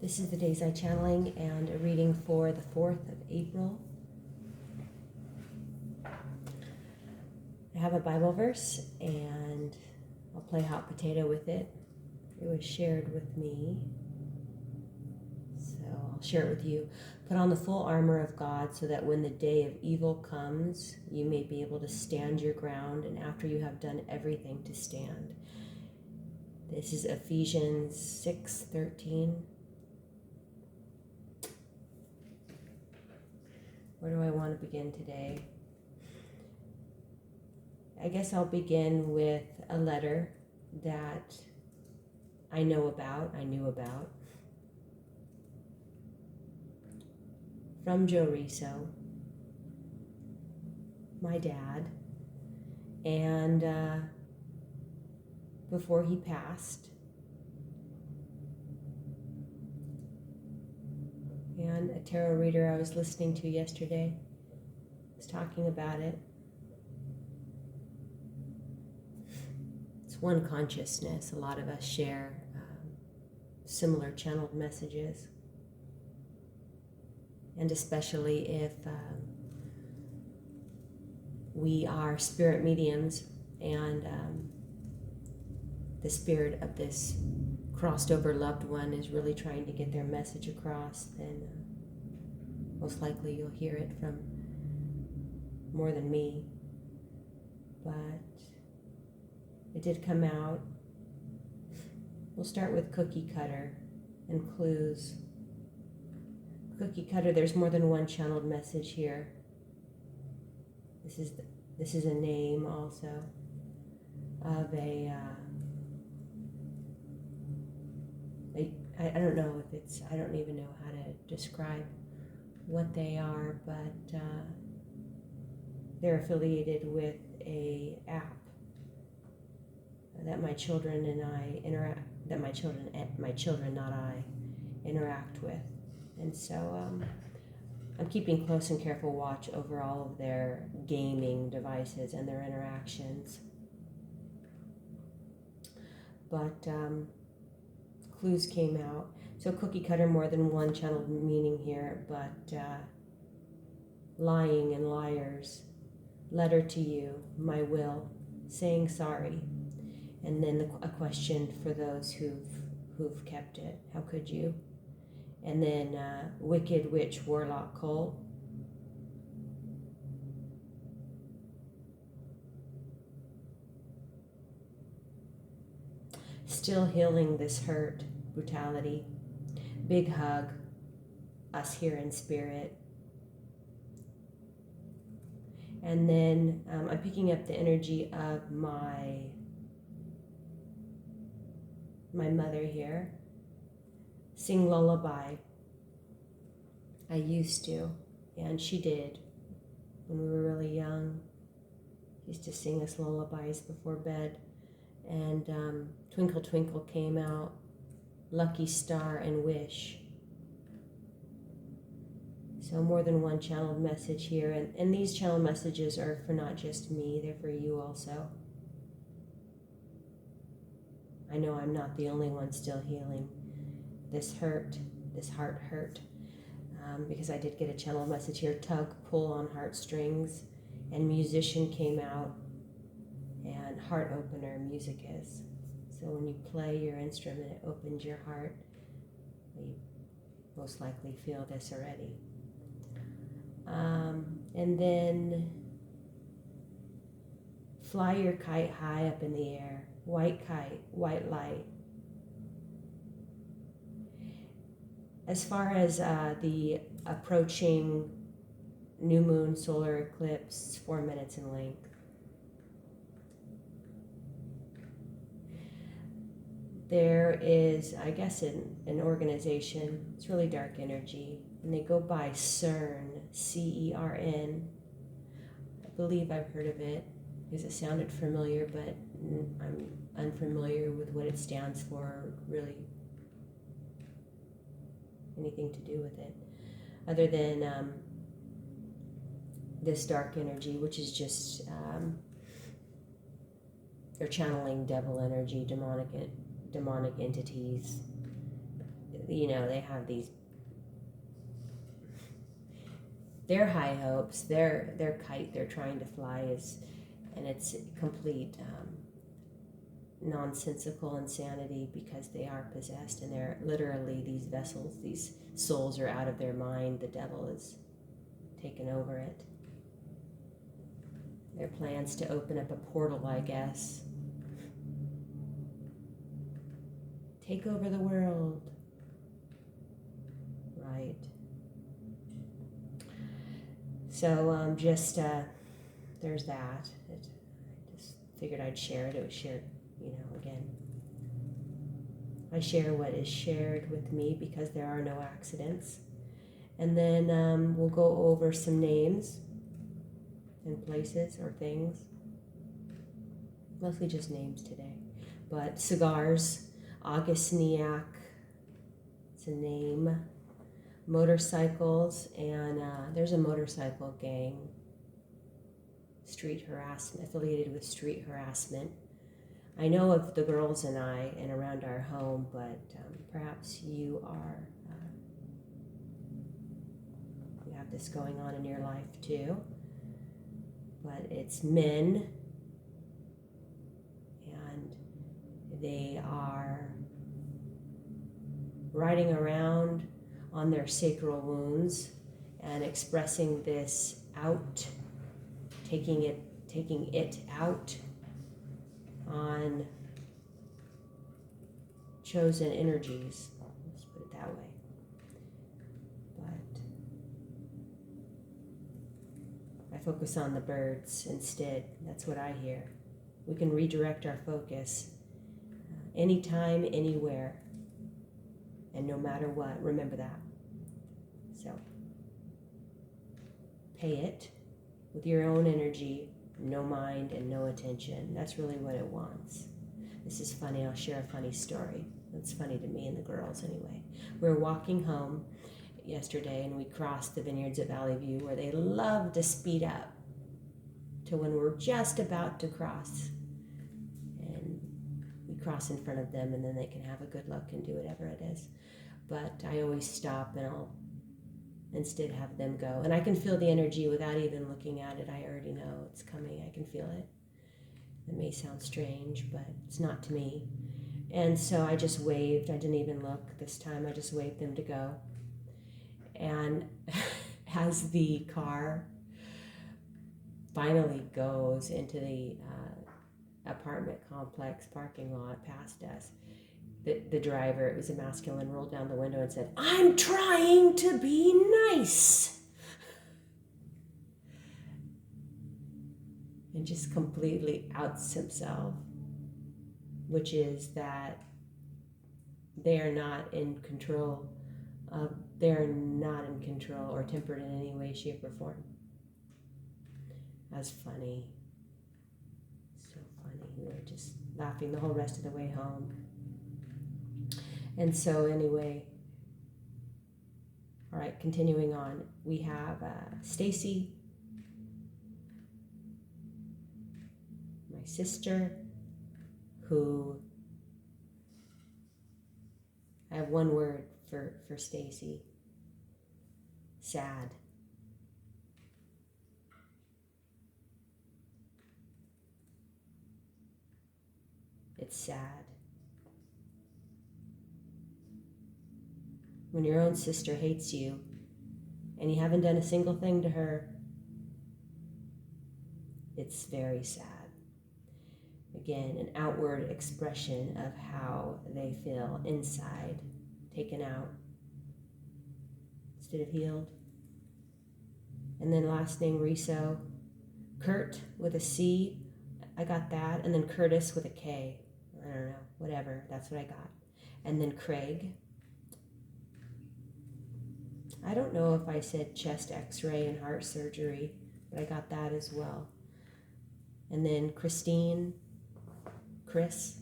This is the Days I Channeling and a reading for the 4th of April. I have a Bible verse and I'll play hot potato with it. It was shared with me, so I'll share it with you. Put on the full armor of God so that when the day of evil comes, you may be able to stand your ground, and after you have done everything, to stand. This is Ephesians 6:13. Where do I want to begin today? I guess I'll begin with a letter that I knew about, from Joe Riso, my dad, and before he passed. And a tarot reader I was listening to yesterday was talking about it. It's one consciousness. A lot of us share similar channeled messages. And especially if we are spirit mediums and the spirit of this crossed over loved one is really trying to get their message across, then most likely you'll hear it from more than me. But it did come out. We'll start with cookie cutter and clues. Cookie cutter, there's more than one channeled message here. This is a name also of I don't know if it's, I don't even know how to describe what they are, but they're affiliated with a app that my children and I interact, that my children, not I, interact with. And so I'm keeping close and careful watch over all of their gaming devices and their interactions. But clues came out. So cookie cutter, more than one channeled meaning here, but lying and liars, letter to you, my will, saying sorry, and then a question for those who've kept it. How could you? And then wicked witch, warlock, cult. Still healing this hurt, brutality. Big hug, us here in spirit. And then I'm picking up the energy of my mother here. Sing lullaby. I used to, and she did when we were really young. She used to sing us lullabies before bed. And Twinkle Twinkle came out, Lucky Star, and Wish. So more than one channeled message here. And these channeled messages are for not just me, they're for you also. I know I'm not the only one still healing this hurt, this heart hurt. Because I did get a channeled message here, tug, pull on heartstrings, and musician came out, and heart opener music is. So when you play your instrument, it opens your heart. You most likely feel this already. And then fly your kite high up in the air. White kite, white light. As far as the approaching new moon solar eclipse, 4 minutes in length. There is, I guess, an organization. It's really dark energy, and they go by CERN, CERN. I believe I've heard of it because it sounded familiar, but I'm unfamiliar with what it stands for, really anything to do with it, other than this dark energy, which is just they're channeling devil energy, demonic entities. they have their high hopes, their kite they're trying to fly and it's complete nonsensical insanity, because they are possessed, and they're literally these vessels, these souls are out of their mind. The devil is taken over it. Their plans to open up a portal, I guess. Take over the world. Right. So there's that. I just figured I'd share it. It was shared, again. I share what is shared with me because there are no accidents. And then we'll go over some names and places or things. Mostly just names today. But cigars, Augustiniak, it's a name. Motorcycles, and there's a motorcycle gang, street harassment, affiliated with street harassment. I know of the girls and I and around our home, but perhaps you have this going on in your life too. But it's men, and they are riding around on their sacral wounds and expressing this out, taking it out on chosen energies. Let's put it that way. But I focus on the birds instead. That's what I hear. We can redirect our focus anytime, anywhere. And no matter what, remember that. So, pay it with your own energy, no mind and no attention. That's really what it wants. This is funny. I'll share a funny story. It's funny to me and the girls anyway. We were walking home yesterday, and we crossed the vineyards at Valley View, where they love to speed up to when we're just about to cross. And we cross in front of them, and then they can have a good look and do whatever it is. But I always stop, and I'll instead have them go. And I can feel the energy without even looking at it. I already know it's coming. I can feel it. It may sound strange, but it's not to me. And so I just waved. I didn't even look this time. I just waved them to go. And as the car finally goes into the apartment complex parking lot past us, the driver, it was a masculine, rolled down the window and said, "I'm trying to be nice." And just completely outs himself, which is that they are not in control of, they're not in control or tempered in any way, shape, or form. That's funny. So funny. We were just laughing the whole rest of the way home. And so anyway, all right, continuing on, we have Stacy, my sister, who, I have one word for Stacy: sad. It's sad. When your own sister hates you and you haven't done a single thing to her, it's very sad. Again, an outward expression of how they feel inside, taken out instead of healed. And then last name Riso, Kurt with a C, I got that, and then Curtis with a K. I don't know, whatever, that's what I got. And then Craig. I don't know if I said chest x-ray and heart surgery, but I got that as well. And then Christine, Chris,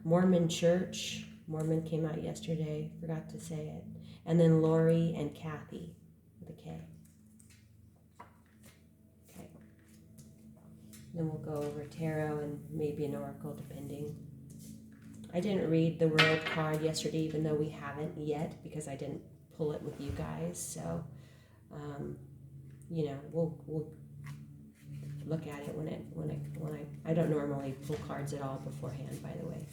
Mormon Church. Mormon came out yesterday, forgot to say it. And then Lori and Kathy with a K. Okay. Then we'll go over tarot and maybe an oracle, depending. I didn't read the World card yesterday, even though we haven't yet, because I didn't pull it with you guys. So, we'll look at it when I don't normally pull cards at all beforehand, by the way.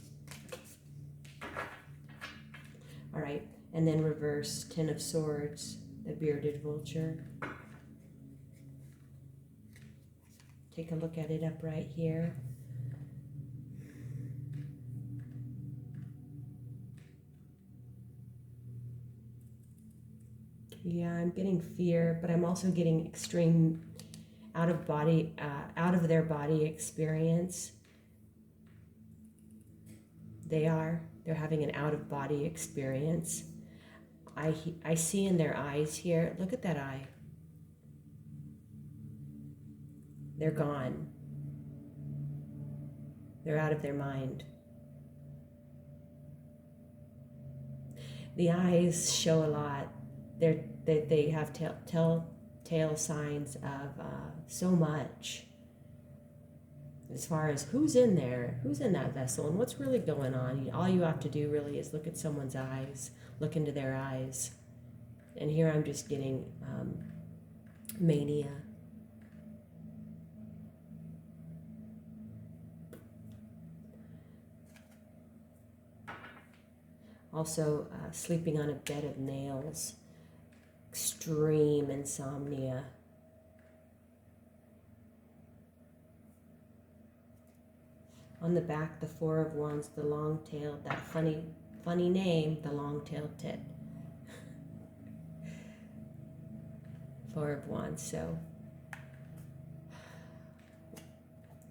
All right, and then reverse, Ten of Swords, the bearded vulture. Take a look at it up right here. Yeah, I'm getting fear, but I'm also getting extreme out of their body experience. They're having an out of body experience. I see in their eyes here, look at that eye. They're gone. They're out of their mind. The eyes show a lot. They have telltale signs of so much. As far as who's in there, who's in that vessel, and what's really going on. All you have to do really is look at someone's eyes, look into their eyes. And here I'm just getting mania. Also, sleeping on a bed of nails, extreme insomnia. On the back, the Four of Wands, the long-tailed, that funny name, the long-tailed tit. Four of Wands. So,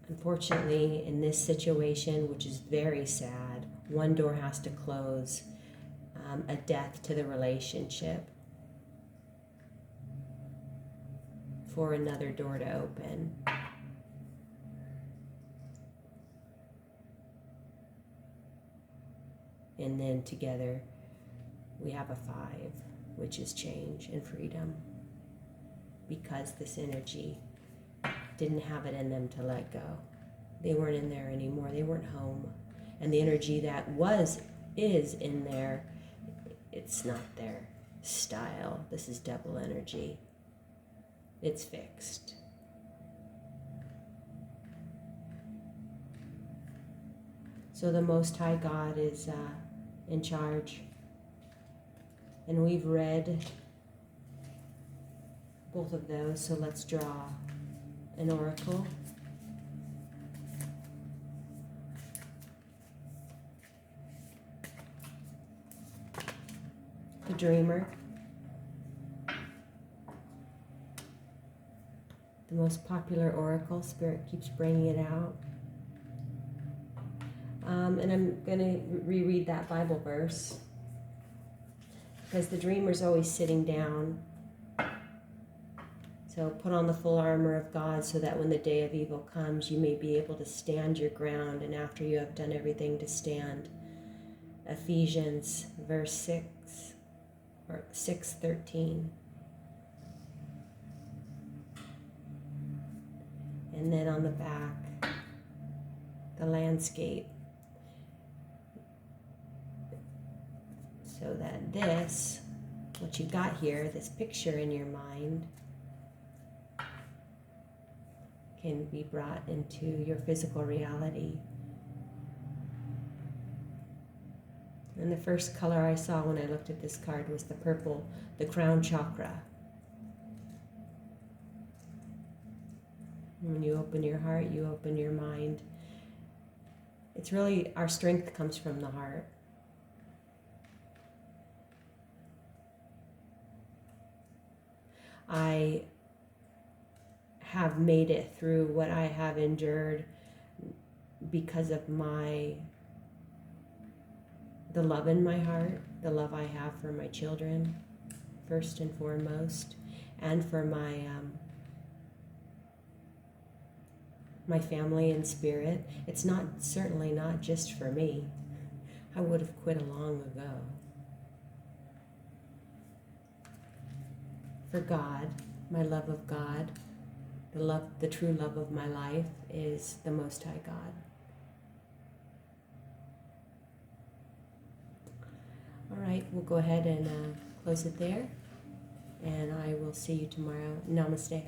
unfortunately, in this situation, which is very sad, one door has to close, a death to the relationship for another door to open. And then together we have a 5, which is change and freedom. Because this energy didn't have it in them to let go. They weren't in there anymore. They weren't home. And the energy that is in there, it's not their style. This is double energy. It's fixed. So the Most High God is in charge. And we've read both of those, so let's draw an oracle. The Dreamer. The most popular oracle. Spirit keeps bringing it out. And I'm going to reread that Bible verse, because the dreamer's always sitting down. So put on the full armor of God, so that when the day of evil comes, you may be able to stand your ground, and after you have done everything to stand. Ephesians verse 6, or 6:13. And then on the back, the landscape. So that this, what you got here, this picture in your mind, can be brought into your physical reality. And the first color I saw when I looked at this card was the purple, the crown chakra. When you open your heart, you open your mind. It's really, our strength comes from the heart. I have made it through what I have endured because of the love in my heart, the love I have for my children, first and foremost, and for my family and spirit. It's certainly not just for me. I would have quit long ago. For God, my love of God, the true love of my life is the Most High God. right, we'll go ahead and close it there. And I will see you tomorrow. Namaste.